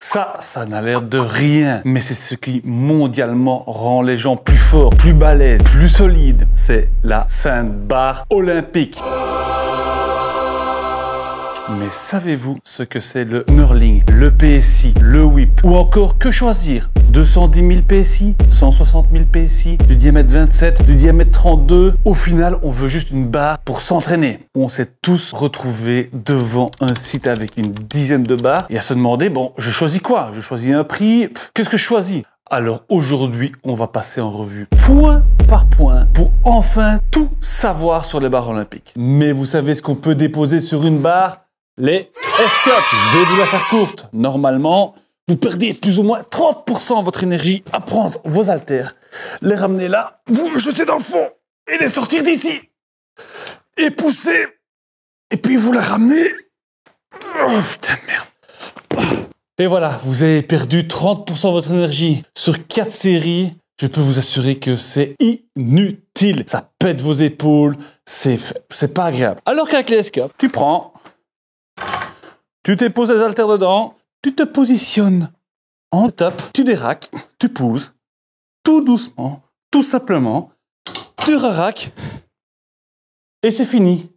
Ça n'a l'air de rien, mais c'est ce qui mondialement rend les gens plus forts, plus balèzes, plus solides. C'est la sainte barre olympique. Mais savez-vous ce que c'est le knurling, le PSI, le whip ou encore que choisir? 210 000 PSI, 160 000 PSI, du diamètre 27, du diamètre 32. Au final, on veut juste une barre pour s'entraîner. On s'est tous retrouvés devant un site avec une dizaine de barres et à se demander, bon, je choisis quoi? Je choisis un prix? Qu'est-ce que je choisis? Alors aujourd'hui, on va passer en revue point par point pour enfin tout savoir sur les barres olympiques. Mais vous savez ce qu'on peut déposer sur une barre? Les S-Cup. Je vais vous la faire courte. Normalement, vous perdez plus ou moins 30% de votre énergie à prendre vos haltères, les ramener là, vous le jetez dans le fond et les sortir d'ici. Et pousser. Et puis vous la ramenez. Oh putain de merde. Et voilà, vous avez perdu 30% de votre énergie sur 4 séries. Je peux vous assurer que c'est inutile. Ça pète vos épaules. C'est pas agréable. Alors qu'avec les S-Cup, tu prends... Tu déposes les haltères dedans, tu te positionnes en top, tu déraques, tu pousses, tout doucement, tout simplement, tu reraques, et c'est fini.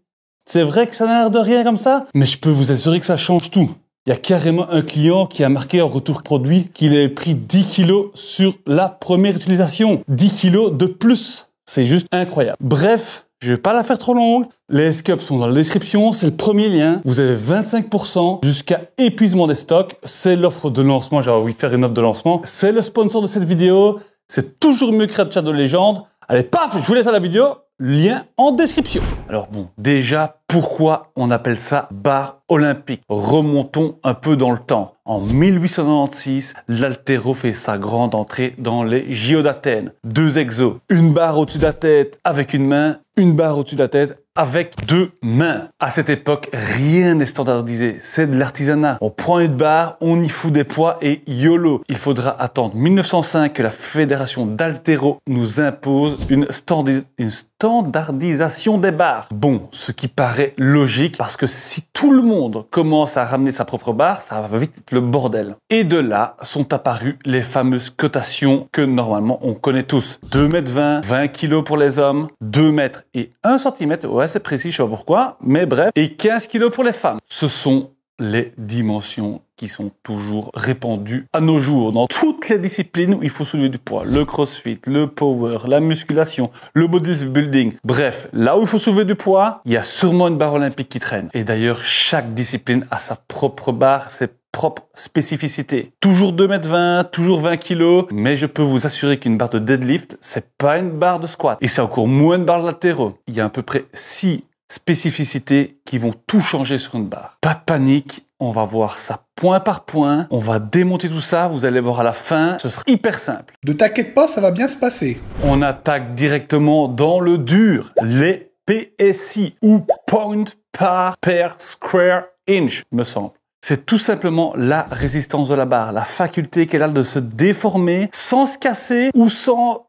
C'est vrai que ça n'a l'air de rien comme ça, mais je peux vous assurer que ça change tout. Il y a carrément un client qui a marqué en retour produit qu'il avait pris 10 kilos sur la première utilisation. 10 kilos de plus. C'est juste incroyable. Bref, je vais pas la faire trop longue. Les S-Cup sont dans la description, c'est le premier lien. Vous avez 25% jusqu'à épuisement des stocks. C'est l'offre de lancement, j'avais envie de faire une offre de lancement. C'est le sponsor de cette vidéo. C'est toujours mieux que Red Chat de légende. Allez, paf, je vous laisse à la vidéo. Lien en description. Alors bon, déjà, pourquoi on appelle ça barre olympique? Remontons un peu dans le temps. En 1896, l'haltéro fait sa grande entrée dans les JO d'Athènes. 2 exos, une barre au-dessus de la tête avec une main, une barre au-dessus de la tête avec 2 mains. À cette époque, rien n'est standardisé, c'est de l'artisanat. On prend une barre, on y fout des poids et YOLO. Il faudra attendre 1905 que la fédération d'haltéro nous impose une standardisation des barres. Bon, ce qui paraît logique parce que si tout le monde commence à ramener sa propre barre, ça va vite être le bordel. Et de là sont apparues les fameuses cotations que normalement on connaît tous. 2,20 m, 20 kg pour les hommes, 2 mètres et 1 cm, ouais c'est précis, je sais pas pourquoi, mais bref, et 15 kg pour les femmes. Ce sont les dimensions qui sont toujours répandues à nos jours dans toutes les disciplines où il faut soulever du poids. Le crossfit, le power, la musculation, le bodybuilding. Bref, là où il faut soulever du poids, il y a sûrement une barre olympique qui traîne. Et d'ailleurs, chaque discipline a sa propre barre, ses propres spécificités. Toujours 2,20 m, toujours 20 kg, mais je peux vous assurer qu'une barre de deadlift, c'est pas une barre de squat. Et c'est encore moins une barre de latéraux. Il y a à peu près 6 spécificités qui vont tout changer sur une barre. Pas de panique, on va voir ça point par point, on va démonter tout ça, vous allez voir à la fin, ce sera hyper simple. Ne t'inquiète pas, ça va bien se passer. On attaque directement dans le dur, les PSI ou Point per Square Inch, me semble. C'est tout simplement la résistance de la barre, la faculté qu'elle a de se déformer sans se casser ou sans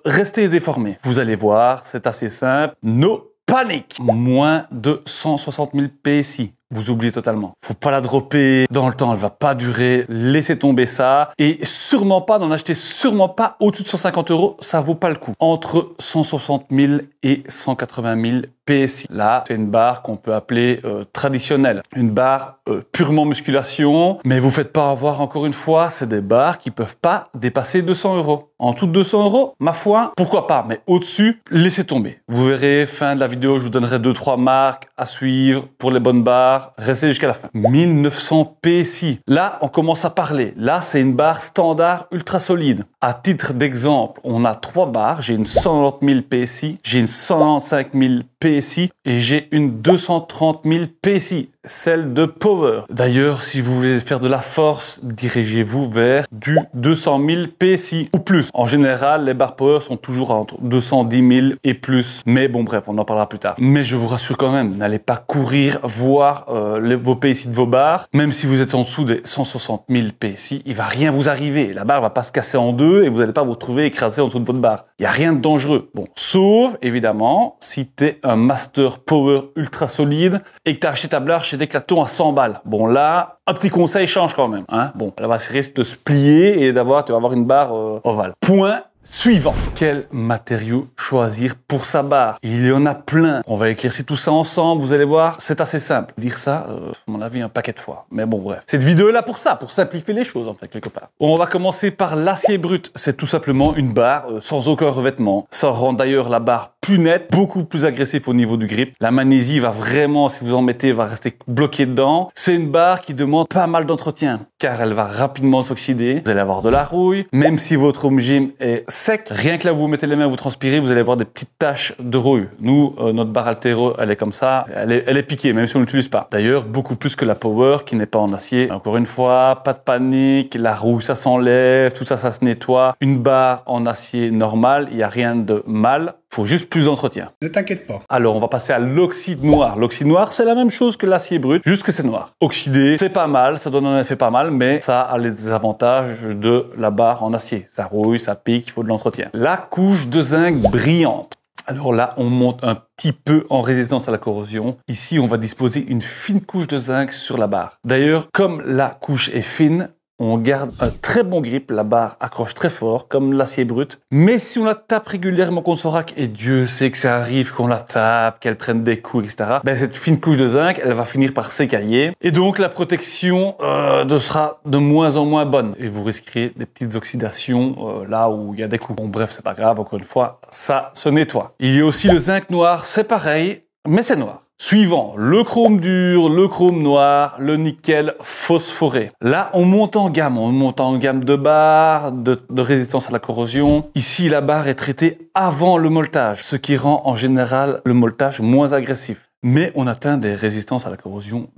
rester déformée. Vous allez voir, c'est assez simple. No panique. Moins de 160 000 PSI. Vous oubliez totalement. Faut pas la dropper dans le temps, elle va pas durer. Laissez tomber ça. Et sûrement pas, n'en achetez sûrement pas au-dessus de 150 €, ça vaut pas le coup. Entre 160 000 et 180 000 PSI. Là, c'est une barre qu'on peut appeler traditionnelle. Une barre purement musculation. Mais vous faites pas avoir encore une fois, c'est des barres qui peuvent pas dépasser 200 €. En tout 200 €, ma foi, pourquoi pas. Mais au-dessus, laissez tomber. Vous verrez, fin de la vidéo, je vous donnerai 2-3 marques à suivre pour les bonnes barres. Restez jusqu'à la fin. 1900 PSI. Là, on commence à parler. Là, c'est une barre standard ultra solide. À titre d'exemple, on a 3 barres. J'ai une 190 000 PSI, j'ai une 195 000 PSI et j'ai une 230 000 PSI, celle de Power. D'ailleurs, si vous voulez faire de la force, dirigez-vous vers du 200 000 PSI ou plus. En général, les barres Power sont toujours entre 210 000 et plus. Mais bon, bref, on en parlera plus tard. Mais je vous rassure quand même, n'allez pas courir voir vos PSI de vos barres. Même si vous êtes en dessous des 160 000 PSI, il va rien vous arriver. La barre va pas se casser en deux et vous n'allez pas vous retrouver écrasé en dessous de votre barre. Il n'y a rien de dangereux. Bon, sauf, évidemment, si tu es un master power ultra solide et que tu as acheté ta barre chez Decathlon à 100 balles. Bon là, un petit conseil change quand même. Hein. Bon, elle va risque de se plier et tu vas avoir une barre ovale. Point suivant. Quel matériau choisir pour sa barre? Il y en a plein. On va éclaircir tout ça ensemble. Vous allez voir, c'est assez simple. Dire ça, à mon avis, un paquet de fois. Mais bon, bref. Cette vidéo est là pour ça, pour simplifier les choses, en fait, quelque part. On va commencer par l'acier brut. C'est tout simplement une barre sans aucun revêtement. Ça rend d'ailleurs la barre plus nette, beaucoup plus agressif au niveau du grip. La magnésie va vraiment, si vous en mettez, va rester bloquée dedans. C'est une barre qui demande pas mal d'entretien, car elle va rapidement s'oxyder. Vous allez avoir de la rouille. Même si votre home gym est sec, rien que là vous mettez les mains, vous transpirez, vous allez avoir des petites taches de rouille. Nous, notre barre Altero, elle est comme ça, elle est piquée, même si on ne l'utilise pas. D'ailleurs, beaucoup plus que la Power, qui n'est pas en acier. Encore une fois, pas de panique, la rouille, ça s'enlève, tout ça, ça se nettoie. Une barre en acier normal, il n'y a rien de mal. Faut juste plus d'entretien. Ne t'inquiète pas. Alors, on va passer à l'oxyde noir. L'oxyde noir, c'est la même chose que l'acier brut, juste que c'est noir. Oxydé, c'est pas mal, ça donne un effet pas mal, mais ça a les avantages de la barre en acier. Ça rouille, ça pique, il faut de l'entretien. La couche de zinc brillante. Alors là, on monte un petit peu en résistance à la corrosion. Ici, on va disposer une fine couche de zinc sur la barre. D'ailleurs, comme la couche est fine, on garde un très bon grip, la barre accroche très fort, comme l'acier brut. Mais si on la tape régulièrement contre son rack, et Dieu sait que ça arrive qu'on la tape, qu'elle prenne des coups, etc., ben cette fine couche de zinc, elle va finir par s'écailler. Et donc la protection sera de moins en moins bonne. Et vous risquerez des petites oxydations là où il y a des coups. Bon bref, c'est pas grave, encore une fois, ça se nettoie. Il y a aussi le zinc noir, c'est pareil, mais c'est noir. Suivant, le chrome dur, le chrome noir, le nickel phosphoré. Là, on monte en gamme de barres, de résistance à la corrosion. Ici, la barre est traitée avant le moltage, ce qui rend en général le moltage moins agressif. Mais on atteint des résistances à la corrosion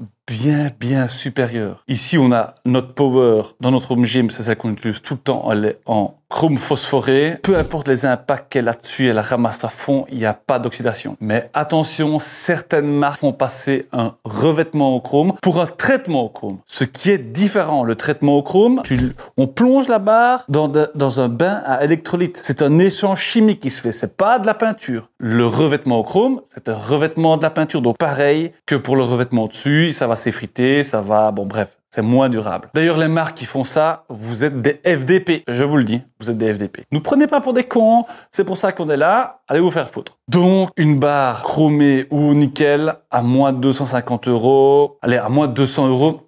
bien supérieures. Ici, on a notre Power dans notre home gym, c'est celle qu'on utilise tout le temps, elle est en chrome phosphoré. Peu importe les impacts qu'elle a dessus, elle ramasse à fond, il n'y a pas d'oxydation. Mais attention, certaines marques font passer un revêtement au chrome pour un traitement au chrome, ce qui est différent. Le traitement au chrome, on plonge la barre dans un bain à électrolyte. C'est un échange chimique qui se fait, c'est pas de la peinture. Le revêtement au chrome, c'est un revêtement de la peinture. Donc pareil que pour le revêtement au-dessus, ça va s'effriter, ça va... Bon bref, c'est moins durable. D'ailleurs, les marques qui font ça, vous êtes des FDP. Je vous le dis, vous êtes des FDP. Nous prenez pas pour des cons, c'est pour ça qu'on est là. Allez vous faire foutre. Donc, une barre chromée ou nickel à moins de 250 €. Allez, à moins de 200 €.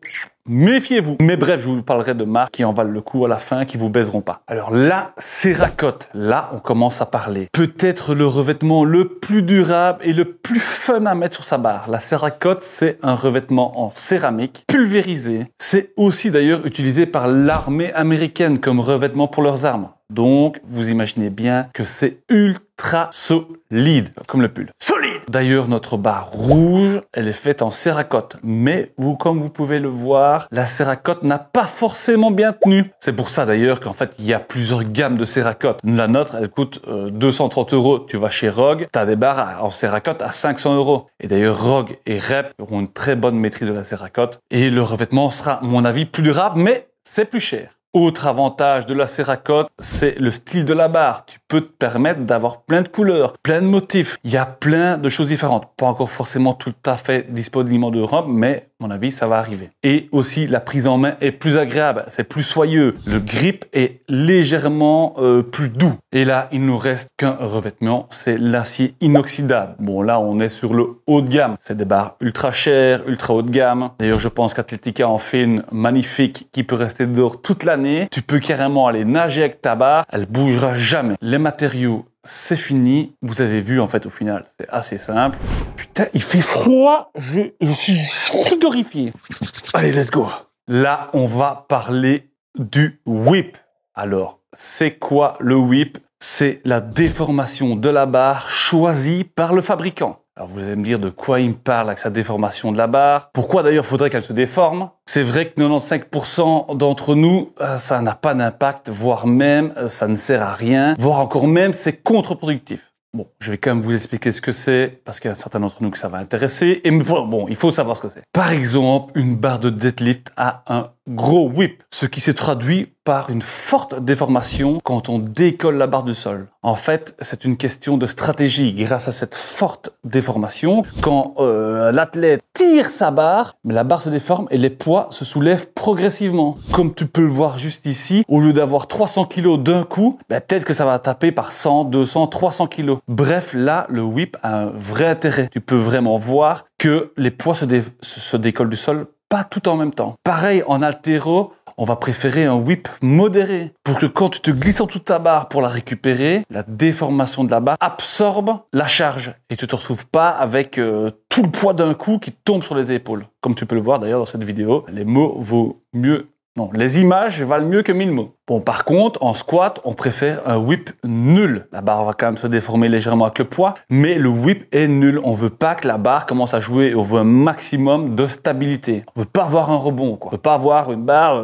Méfiez-vous. Mais bref, je vous parlerai de marques qui en valent le coup à la fin, qui vous baiseront pas. Alors la Cerakote, là, on commence à parler. Peut-être le revêtement le plus durable et le plus fun à mettre sur sa barre. La Cerakote, c'est un revêtement en céramique pulvérisé. C'est aussi d'ailleurs utilisé par l'armée américaine comme revêtement pour leurs armes. Donc, vous imaginez bien que c'est ultra solide, comme le pull. Solide! D'ailleurs, notre barre rouge, elle est faite en Cerakote. Mais, comme vous pouvez le voir, la Cerakote n'a pas forcément bien tenu. C'est pour ça d'ailleurs qu'en fait, il y a plusieurs gammes de Cerakote. La nôtre, elle coûte 230 €. Tu vas chez Rogue, tu as des barres en Cerakote à 500 €. Et d'ailleurs, Rogue et Rep auront une très bonne maîtrise de la Cerakote. Et le revêtement sera, à mon avis, plus durable, mais c'est plus cher. Autre avantage de la Cerakote, c'est le style de la barre. Tu peux te permettre d'avoir plein de couleurs, plein de motifs. Il y a plein de choses différentes. Pas encore forcément tout à fait disponible en Europe, mais à mon avis, ça va arriver. Et aussi, la prise en main est plus agréable, c'est plus soyeux. Le grip est légèrement plus doux. Et là, il nous reste qu'un revêtement, c'est l'acier inoxydable. Bon, là, on est sur le haut de gamme. C'est des barres ultra chères, ultra haut de gamme. D'ailleurs, je pense qu'Athletica en fait une magnifique qui peut rester dehors toute l'année. Tu peux carrément aller nager avec ta barre, elle bougera jamais. Les matériaux, c'est fini. Vous avez vu, en fait, au final, c'est assez simple. Putain, il fait froid. Je suis frigorifié. Allez, let's go. Là, on va parler du whip. Alors, c'est quoi le whip? C'est la déformation de la barre choisie par le fabricant. Alors vous allez me dire de quoi il me parle avec sa déformation de la barre. Pourquoi d'ailleurs faudrait qu'elle se déforme? C'est vrai que 95% d'entre nous, ça n'a pas d'impact, voire même ça ne sert à rien, voire encore même c'est contre-productif. Bon, je vais quand même vous expliquer ce que c'est, parce qu'il y a certains d'entre nous que ça va intéresser. Et bon, il faut savoir ce que c'est. Par exemple, une barre de deadlift a un gros whip, ce qui se traduit par une forte déformation quand on décolle la barre du sol. En fait, c'est une question de stratégie. Grâce à cette forte déformation, quand l'athlète tire sa barre, la barre se déforme et les poids se soulèvent progressivement. Comme tu peux le voir juste ici, au lieu d'avoir 300 kg d'un coup, peut-être que ça va taper par 100, 200, 300 kg. Bref, là, le whip a un vrai intérêt. Tu peux vraiment voir que les poids se décollent du sol pas tout en même temps. Pareil, en haltéro, on va préférer un whip modéré pour que quand tu te glisses en dessous de ta barre pour la récupérer, la déformation de la barre absorbe la charge et tu te retrouves pas avec tout le poids d'un coup qui tombe sur les épaules. Comme tu peux le voir d'ailleurs dans cette vidéo, les mots vaut mieux. Non, les images valent mieux que 1000 mots. Bon, par contre, en squat, on préfère un whip nul. La barre va quand même se déformer légèrement avec le poids, mais le whip est nul. On veut pas que la barre commence à jouer. On veut un maximum de stabilité. On veut pas avoir un rebond, quoi. On veut pas avoir une barre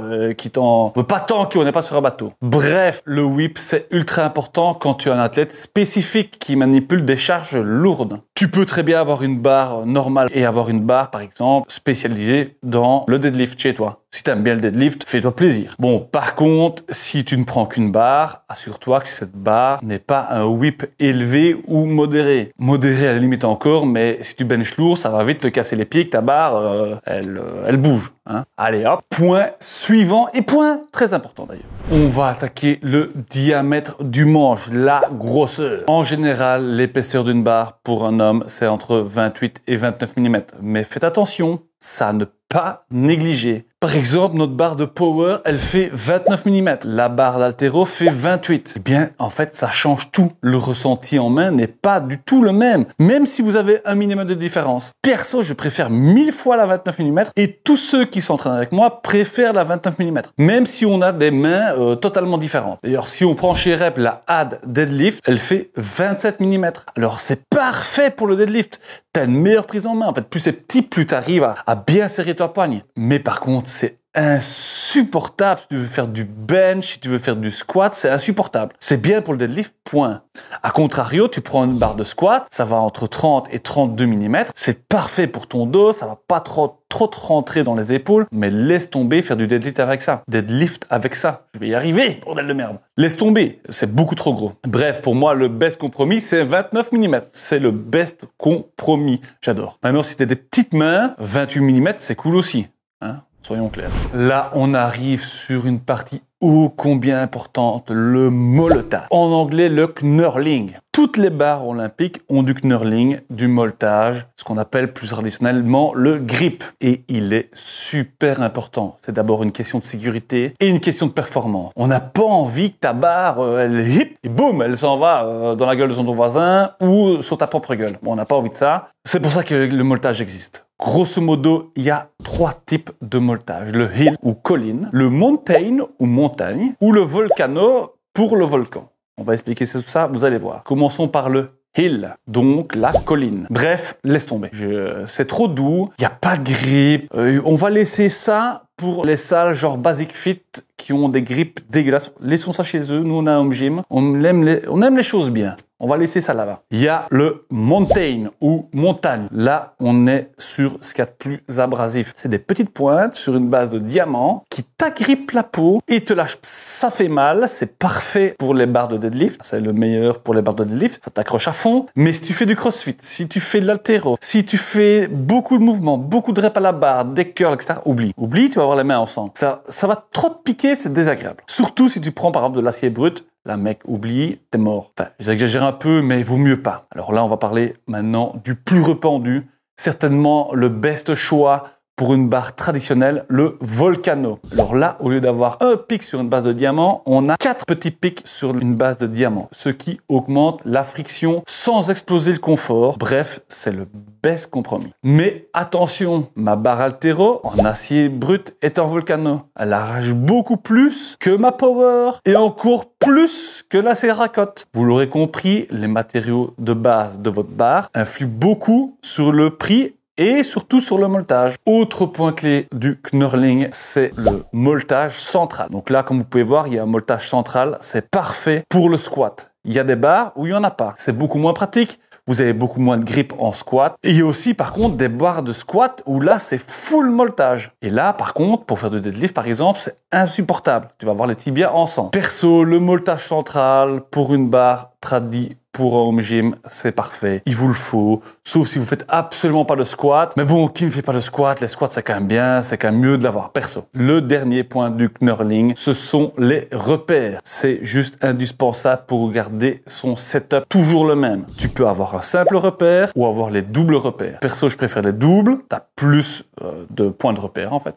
on veut pas tanker, on n'est pas sur un bateau. Bref, le whip, c'est ultra important quand tu es un athlète spécifique qui manipule des charges lourdes. Tu peux très bien avoir une barre normale et avoir une barre, par exemple, spécialisée dans le deadlift chez toi. Si tu aimes bien le deadlift, fais-toi plaisir. Bon, par contre, si tu ne prends qu'une barre, assure-toi que cette barre n'est pas un whip élevé ou modéré. Modéré à la limite encore, mais si tu benches lourd, ça va vite te casser les pieds que ta barre, elle bouge. Hein. Allez hop, point suivant et point très important d'ailleurs. On va attaquer le diamètre du manche, la grosseur. En général, l'épaisseur d'une barre pour un homme, c'est entre 28 et 29 mm. Mais faites attention, ça ne pas négliger. Par exemple, notre barre de power, elle fait 29 mm. La barre d'haltéro fait 28. Eh bien, en fait, ça change tout. Le ressenti en main n'est pas du tout le même. Même si vous avez un minimum de différence. Perso, je préfère 1000 fois la 29 mm et tous ceux qui s'entraînent avec moi préfèrent la 29 mm. Même si on a des mains totalement différentes. D'ailleurs, si on prend chez Rep la Ad Deadlift, elle fait 27 mm. Alors, c'est parfait pour le deadlift. T'as une meilleure prise en main. En fait, plus c'est petit, plus tu arrives à bien serrer ta poigne. Mais par contre, c'est insupportable. Si tu veux faire du bench, si tu veux faire du squat, c'est insupportable. C'est bien pour le deadlift, point. A contrario, tu prends une barre de squat, ça va entre 30 et 32 mm. C'est parfait pour ton dos, ça va pas trop te rentrer dans les épaules, mais laisse tomber faire du deadlift avec ça. Deadlift avec ça. Je vais y arriver, bordel de merde. Laisse tomber, c'est beaucoup trop gros. Bref, pour moi, le best compromis, c'est 29 mm. C'est le best compromis. J'adore. Maintenant, si t'as des petites mains, 28 mm, c'est cool aussi. Hein? Soyons clairs. Là, on arrive sur une partie ô combien importante, le molletage. En anglais, le knurling. Toutes les barres olympiques ont du knurling, du molletage, ce qu'on appelle plus traditionnellement le grip. Et il est super important. C'est d'abord une question de sécurité et une question de performance. On n'a pas envie que ta barre, elle hip, et boum, elle s'en va dans la gueule de ton voisin ou sur ta propre gueule. Bon, on n'a pas envie de ça. C'est pour ça que le molletage existe. Grosso modo, il y a 3 types de molletage. Le hill ou colline, le mountain ou montagne, ou le volcano pour le volcan. On va expliquer tout ça, vous allez voir. Commençons par le hill, donc la colline. Bref, laisse tomber. C'est trop doux, il n'y a pas de grip. On va laisser ça pour les salles genre Basic Fit qui ont des grips dégueulasses. Laissons ça chez eux, nous on a un home gym. On aime les choses bien. On va laisser ça là-bas. Il y a le mountain ou montagne. Là, on est sur ce qu'il y a de plus abrasif. C'est des petites pointes sur une base de diamant qui t'agrippent la peau et te lâchent. Ça fait mal, c'est parfait pour les barres de deadlift. C'est le meilleur pour les barres de deadlift. Ça t'accroche à fond. Mais si tu fais du crossfit, si tu fais de l'haltéro, si tu fais beaucoup de mouvements, beaucoup de reps à la barre, des curls, etc., oublie. Oublie, tu vas avoir les mains en sang. Ça va trop te piquer, c'est désagréable. Surtout si tu prends par exemple de l'acier brut. Là, mec, oublie, t'es mort. Enfin, j'exagère un peu, mais il vaut mieux pas. Alors là, on va parler maintenant du plus répandu. Certainement le best choix pour une barre traditionnelle, le volcano. Alors là, au lieu d'avoir un pic sur une base de diamant, on a 4 petits pics sur une base de diamant, ce qui augmente la friction sans exploser le confort. Bref, c'est le best compromis. Mais attention, ma barre haltéro en acier brut est en volcano. Elle arrache beaucoup plus que ma power et encore plus que la Cerakote. Vous l'aurez compris, les matériaux de base de votre barre influent beaucoup sur le prix et surtout sur le molletage. Autre point clé du knurling, c'est le molletage central. Donc là, comme vous pouvez voir, il y a un molletage central. C'est parfait pour le squat. Il y a des barres où il n'y en a pas. C'est beaucoup moins pratique. vous avez beaucoup moins de grip en squat. Et il y a aussi, par contre, des barres de squat où là, c'est full moltage. Et là, par contre, pour faire du deadlift, par exemple, c'est insupportable. Tu vas avoir les tibias en sang. Perso, le moltage central pour une barre tradie pour un home gym, c'est parfait. Il vous le faut, sauf si vous faites absolument pas de squat. Mais bon, qui ne fait pas de squat? Les squats, c'est quand même bien, c'est quand même mieux de l'avoir perso. Le dernier point du knurling, ce sont les repères. C'est juste indispensable pour garder son setup toujours le même. Tu peux avoir un simple repère ou avoir les doubles repères. Perso, je préfère les doubles. T'as plus de points de repère, en fait.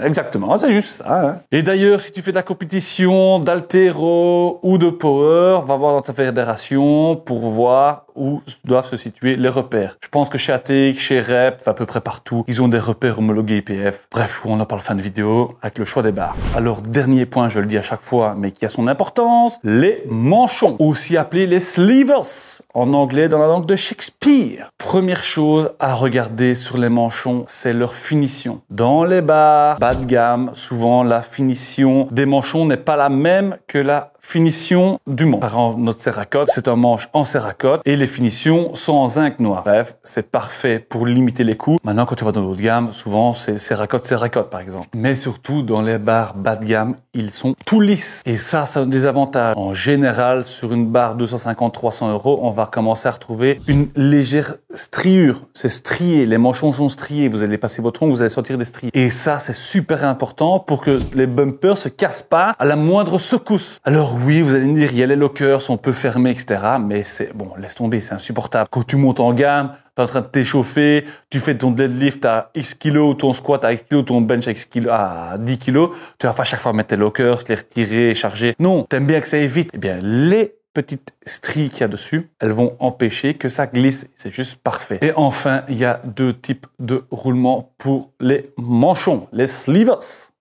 Exactement, c'est juste ça. Hein. Et d'ailleurs, si tu fais de la compétition, d'haltéro ou de power, va voir dans ta fédération pour voir où doivent se situer les repères. Je pense que chez ATX, chez Rep, à peu près partout, ils ont des repères homologués IPF. Bref, on en parle fin de vidéo avec le choix des barres. Alors, dernier point, je le dis à chaque fois, mais qui a son importance, les manchons, aussi appelés les sleevers, en anglais dans la langue de Shakespeare. Première chose à regarder sur les manchons, c'est leur finition. Dans les barres bas de gamme, souvent la finition des manchons n'est pas la même que la finition du manche. Par exemple, notre Cerakote, c'est un manche en Cerakote et les finitions sont en zinc noir. Bref, c'est parfait pour limiter les coups. Maintenant, quand tu vas dans l'autre gamme, souvent c'est Cerakote par exemple. Mais surtout, dans les barres bas de gamme, ils sont tout lisses. Et ça a des avantages. En général, sur une barre 250-300 €, on va commencer à retrouver une légère striure. C'est strié, les manchons sont striés. Vous allez passer votre ongle, vous allez sentir des stries. Et ça, c'est super important pour que les bumpers se cassent pas à la moindre secousse. Alors oui, vous allez me dire, il y a les lockers, on peut fermer, etc. Mais c'est bon, laisse tomber, c'est insupportable. Quand tu montes en gamme, tu es en train de t'échauffer, tu fais ton deadlift à X kilos, ton squat à X kilos, ton bench à 10 kilos, tu vas pas chaque fois mettre tes lockers, les retirer, charger. Non, t'aimes bien que ça aille vite. Eh bien, les petites stries qu'il y a dessus, elles vont empêcher que ça glisse. C'est juste parfait. Et enfin, il y a deux types de roulements pour les manchons, les sleevers.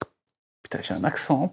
Putain, j'ai un accent.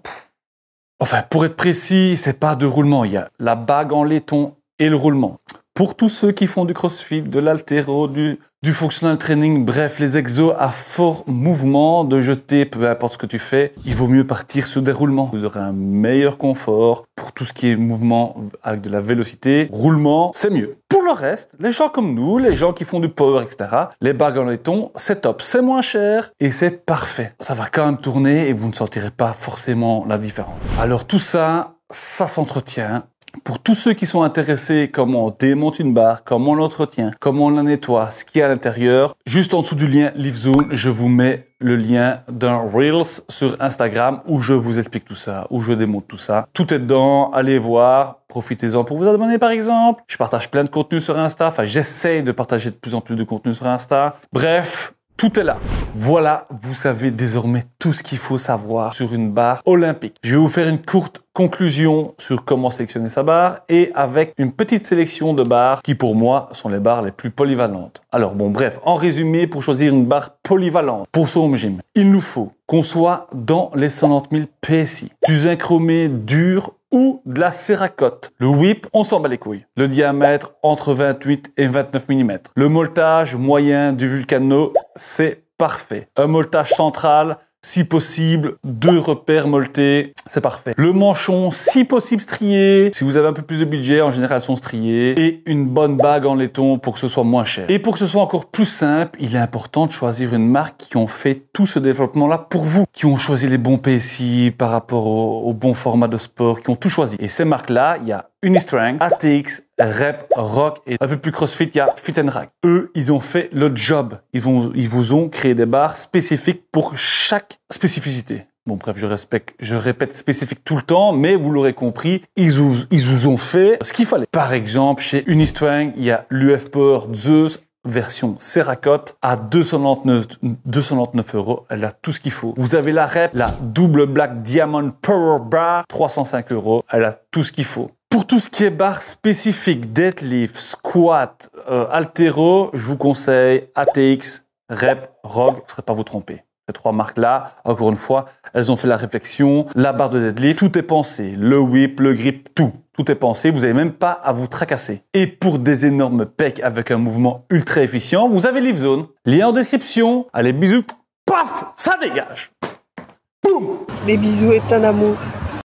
Enfin, pour être précis, c'est pas deux roulements. Il y a la bague en laiton et le roulement. Pour tous ceux qui font du crossfit, de l'haltéro, du functional training, bref, les exos à fort mouvement, de jeter, peu importe ce que tu fais, il vaut mieux partir sur des roulements. Vous aurez un meilleur confort. Pour tout ce qui est mouvement avec de la vélocité, roulement, c'est mieux. Pour le reste, les gens comme nous, les gens qui font du power, etc., les bagues en laiton, c'est top, c'est moins cher et c'est parfait. Ça va quand même tourner et vous ne sentirez pas forcément la différence. Alors tout ça, ça s'entretient. Pour tous ceux qui sont intéressés, comment on démonte une barre, comment on l'entretient, comment on la nettoie, ce qu'il y a à l'intérieur, juste en dessous du lien LiftZone, je vous mets le lien d'un Reels sur Instagram où je vous explique tout ça, où je démonte tout ça. Tout est dedans, allez voir, profitez-en pour vous abonner par exemple. Je partage plein de contenu sur Insta, enfin j'essaye de partager de plus en plus de contenu sur Insta. Bref, tout est là. Voilà, vous savez désormais tout ce qu'il faut savoir sur une barre olympique. Je vais vous faire une courte conclusion sur comment sélectionner sa barre et avec une petite sélection de barres qui pour moi sont les barres les plus polyvalentes. Alors bon bref, en résumé, pour choisir une barre polyvalente pour son home gym, il nous faut qu'on soit dans les 190 000 PSI, du zinc chromé dur ou de la Cerakote. Le whip, on s'en bat les couilles. Le diamètre entre 28 et 29 mm. Le moltage moyen du Vulcano, c'est parfait. Un moltage central, si possible, 2 repères molletés, c'est parfait. Le manchon, si possible strié. Si vous avez un peu plus de budget, en général, elles sont striées. Et une bonne bague en laiton pour que ce soit moins cher. Et pour que ce soit encore plus simple, il est important de choisir une marque qui ont fait tout ce développement-là pour vous. Qui ont choisi les bons PSI par rapport au bon format de sport, qui ont tout choisi. Et ces marques-là, il y a Unistrength, ATX, Rep, Rock et un peu plus CrossFit, il y a Fit & Rack. Eux, ils ont fait le job. Ils vous ont créé des barres spécifiques pour chaque spécificité. Bon, bref, je répète spécifique tout le temps, mais vous l'aurez compris, ils vous ont fait ce qu'il fallait. Par exemple, chez Unistrength, il y a l'UF Power Zeus version Cerakote à 299 €. Elle a tout ce qu'il faut. Vous avez la Rep, la Double Black Diamond Power Bar, 305 €. Elle a tout ce qu'il faut. Pour tout ce qui est barre spécifique, deadlift, squat, haltéro, je vous conseille ATX, Rep, Rogue, ne serez pas vous tromper. Ces 3 marques-là, encore une fois, elles ont fait la réflexion. La barre de deadlift, tout est pensé. Le whip, le grip, tout. Tout est pensé. Vous n'avez même pas à vous tracasser. Et pour des énormes pecs avec un mouvement ultra efficient, vous avez LiftZone. Lien en description. Allez, bisous. Paf, ça dégage. Boum. Des bisous et plein d'amour.